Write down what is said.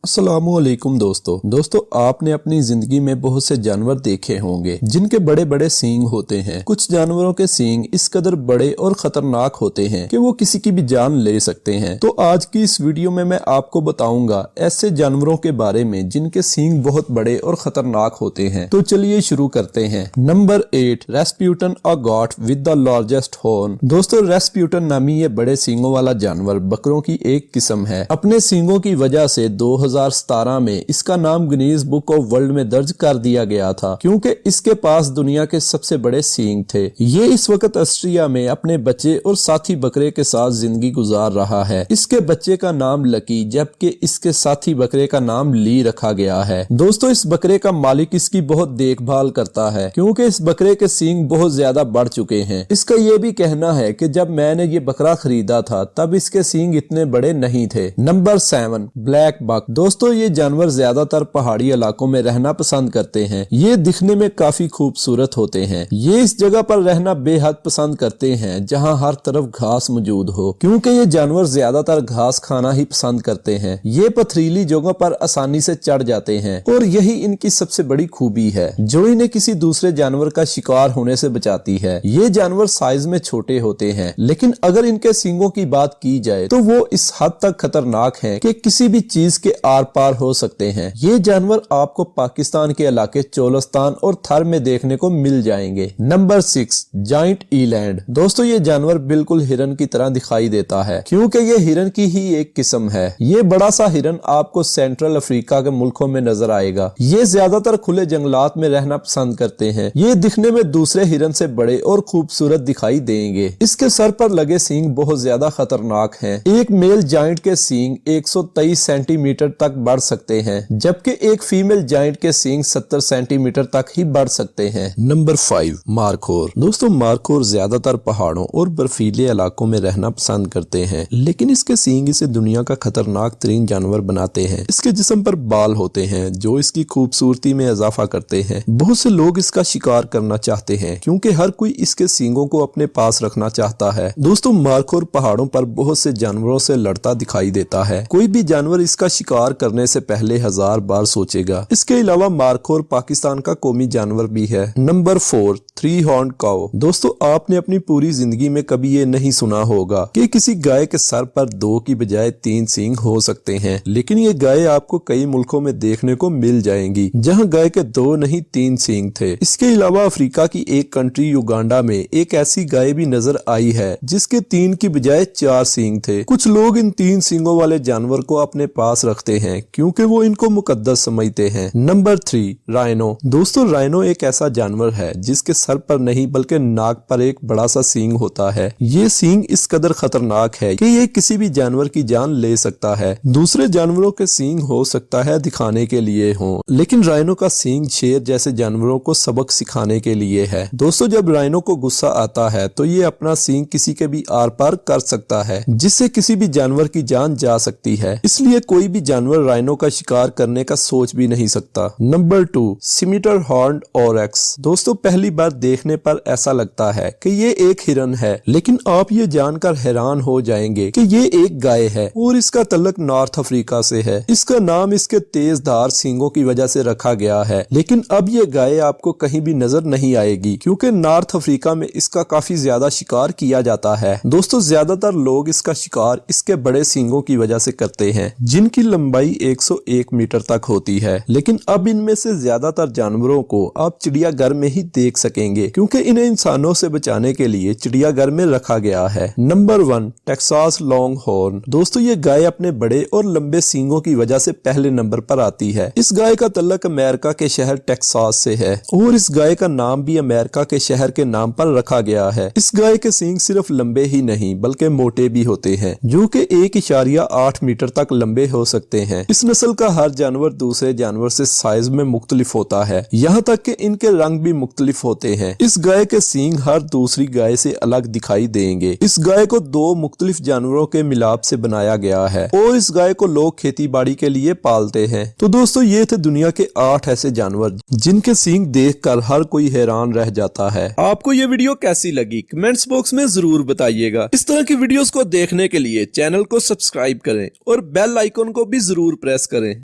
अस्सलाम वालेकुम दोस्तों आप ने अपनी जिंदगी में बहुत से जानवर देखे होंगे जिनके बड़े बड़े सींग होते हैं। कुछ जानवरों के सींग इस कदर बड़े और खतरनाक होते हैं कि वो किसी की भी जान ले सकते हैं। तो आज की इस वीडियो में मैं आपको बताऊंगा ऐसे जानवरों के बारे में जिनके सींग बहुत बड़े और खतरनाक होते हैं। तो चलिए शुरू करते हैं। Number 8, Rasputin a goat with the largest horn. दोस्तों रेस्प्यूटन नामी ये बड़े सींगों वाला जानवर बकरों की एक किस्म है। अपने सींगों की वजह से 2017 में इसका नाम गिनीज बुक ऑफ वर्ल्ड में दर्ज कर दिया गया था क्योंकि इसके पास दुनिया के सबसे बड़े सींग थे। ये इस वक्त ऑस्ट्रिया में अपने बच्चे और साथी बकरे के साथ जिंदगी गुजार रहा है। इसके बच्चे का नाम लकी जबकि इसके साथी बकरे का नाम ली रखा गया है। दोस्तों इस बकरे का मालिक इसकी बहुत देखभाल करता है क्योंकि इस बकरे के सींग बहुत ज्यादा बढ़ चुके हैं। इसका ये भी कहना है कि जब मैंने ये बकरा खरीदा था तब इसके सींग इतने बड़े नहीं थे। Number 7, black buck. दोस्तों ये जानवर ज्यादातर पहाड़ी इलाकों में रहना पसंद करते हैं। ये दिखने में काफी खूबसूरत होते हैं। ये इस जगह पर रहना बेहद पसंद करते हैं जहां हर तरफ घास मौजूद हो क्योंकि ये जानवर ज्यादातर घास खाना ही पसंद करते हैं। ये पथरीली जगहों पर आसानी से चढ़ जाते हैं और यही इनकी सबसे बड़ी खूबी है जो इन्हें किसी दूसरे जानवर का शिकार होने से बचाती है। ये जानवर साइज में छोटे होते हैं लेकिन अगर इनके सींगों की बात की जाए तो वो इस हद तक खतरनाक हैं कि किसी भी चीज के आर पार हो सकते हैं। ये जानवर आपको पाकिस्तान के इलाके चोलिस्तान और थर में देखने को मिल जाएंगे। Number 6, giant eland. दोस्तों ये जानवर बिल्कुल हिरन की तरह दिखाई देता है क्योंकि ये हिरन की ही एक किस्म है। ये बड़ा सा हिरन आपको सेंट्रल अफ्रीका के मुल्कों में नजर आएगा। ये ज्यादातर खुले जंगलात में रहना पसंद करते हैं। ये दिखने में दूसरे हिरन से बड़े और खूबसूरत दिखाई देंगे। इसके सर पर लगे सींग बहुत ज्यादा खतरनाक हैं। एक मेल जाइंट के सींग 123 सेंटीमीटर तक बढ़ सकते हैं जबकि एक फीमेल जाइंट के सींग 70 सेंटीमीटर तक ही बढ़ सकते हैं। Number 5, markhor. दोस्तों मार्खोर ज्यादातर पहाड़ों और बर्फीले इलाकों में रहना पसंद करते हैं लेकिन इसके सींग इसे दुनिया का खतरनाक तरीन जानवर बनाते हैं। इसके जिस्म पर बाल होते हैं जो इसकी खूबसूरती में इजाफा करते हैं। बहुत से लोग इसका शिकार करना चाहते हैं क्योंकि हर कोई इसके सींगों को अपने पास रखना चाहता है। दोस्तों मार्खोर पहाड़ों पर बहुत से जानवरों से लड़ता दिखाई देता है। कोई भी जानवर इसका शिकार करने से पहले 1000 बार सोचेगा। इसके अलावा मार्खोर पाकिस्तान का कौमी जानवर भी है। नंबर 4, 3 हॉर्न काऊ। दोस्तों आपने अपनी पूरी जिंदगी में कभी ये नहीं सुना होगा कि किसी गाय के सर पर 2 की बजाय 3 सींग हो सकते हैं लेकिन ये गाय आपको कई मुल्कों में देखने को मिल जाएंगी जहां गाय के 2 नहीं 3 सींग थे। इसके अलावा अफ्रीका की एक कंट्री युगांडा में एक ऐसी गाय भी नजर आई है जिसके 3 की बजाय 4 सींग थे। कुछ लोग इन 3 सींगों वाले जानवर को अपने पास रखते हैं क्योंकि वो इनको मुकद्दस समझते हैं। Number 3, rhino. दोस्तों राइनो एक ऐसा जानवर है जिसके सर पर नहीं बल्कि नाक पर एक बड़ा सा सींग होता है। ये सींग इस कदर खतरनाक है कि ये किसी भी जानवर की जान ले सकता है। दूसरे जानवरों के सींग हो सकता है दिखाने के लिए हो लेकिन राइनो का सींग शेर जैसे जानवरों को सबक सिखाने के लिए है। दोस्तों जब राइनो को गुस्सा आता है तो ये अपना सींग किसी के भी आर पार कर सकता है जिससे किसी भी जानवर की जान जा सकती है। इसलिए कोई भी जानवर राइनो का शिकार करने का सोच भी नहीं सकता। Number 2, scimitar horn oryx. दोस्तों पहली बार देखने पर ऐसा लगता है कि ये एक हिरन है लेकिन आप ये जानकर हैरान हो जाएंगे कि ये एक गाय है और इसका तल्लुक नॉर्थ अफ्रीका से है। इसका नाम इसके तेज धार सींगों की वजह से रखा गया है लेकिन अब ये गाय आपको कहीं भी नजर नहीं आएगी क्योंकि नॉर्थ अफ्रीका में इसका काफी ज्यादा शिकार किया जाता है। दोस्तों ज्यादातर लोग इसका शिकार इसके बड़े सींगों की वजह से करते हैं जिनकी लंबाई 101 मीटर तक होती है लेकिन अब इनमें से ज्यादातर जानवरों को आप चिड़ियाघर में ही देख सकेंगे क्योंकि इन्हें इंसानों से बचाने के लिए चिड़ियाघर में रखा गया है। Number 1, Texas long horn. दोस्तों ये गाय अपने बड़े और लंबे सींगों की वजह से पहले नंबर पर आती है। इस गाय का तल्लुक अमेरिका के शहर टेक्सास से है और इस गाय का नाम भी अमेरिका के शहर के नाम पर रखा गया है। इस गाय के सींग सिर्फ लंबे ही नहीं बल्कि मोटे भी होते हैं जो कि 1.8 मीटर तक लंबे हो सकते हैं। इस नस्ल का हर जानवर दूसरे जानवर से साइज में मुख्तलिफ होता है, यहाँ तक कि इनके रंग भी मुख्तलिफ होते हैं। इस गाय के सींग हर दूसरी गाय से अलग दिखाई देंगे। इस गाय को 2 मुख्तलिफ जानवरों के मिलाप से बनाया गया है और इस गाय को लोग खेती बाड़ी के लिए पालते हैं। तो दोस्तों ये थे दुनिया के 8 ऐसे जानवर जिनके सींग देखकर हर कोई हैरान रह जाता है। आपको ये वीडियो कैसी लगी कमेंट्स बॉक्स में जरूर बताइएगा। इस तरह की वीडियोस को देखने के लिए चैनल को सब्सक्राइब करें और बेल आइकन को भी जरूर प्रेस करें।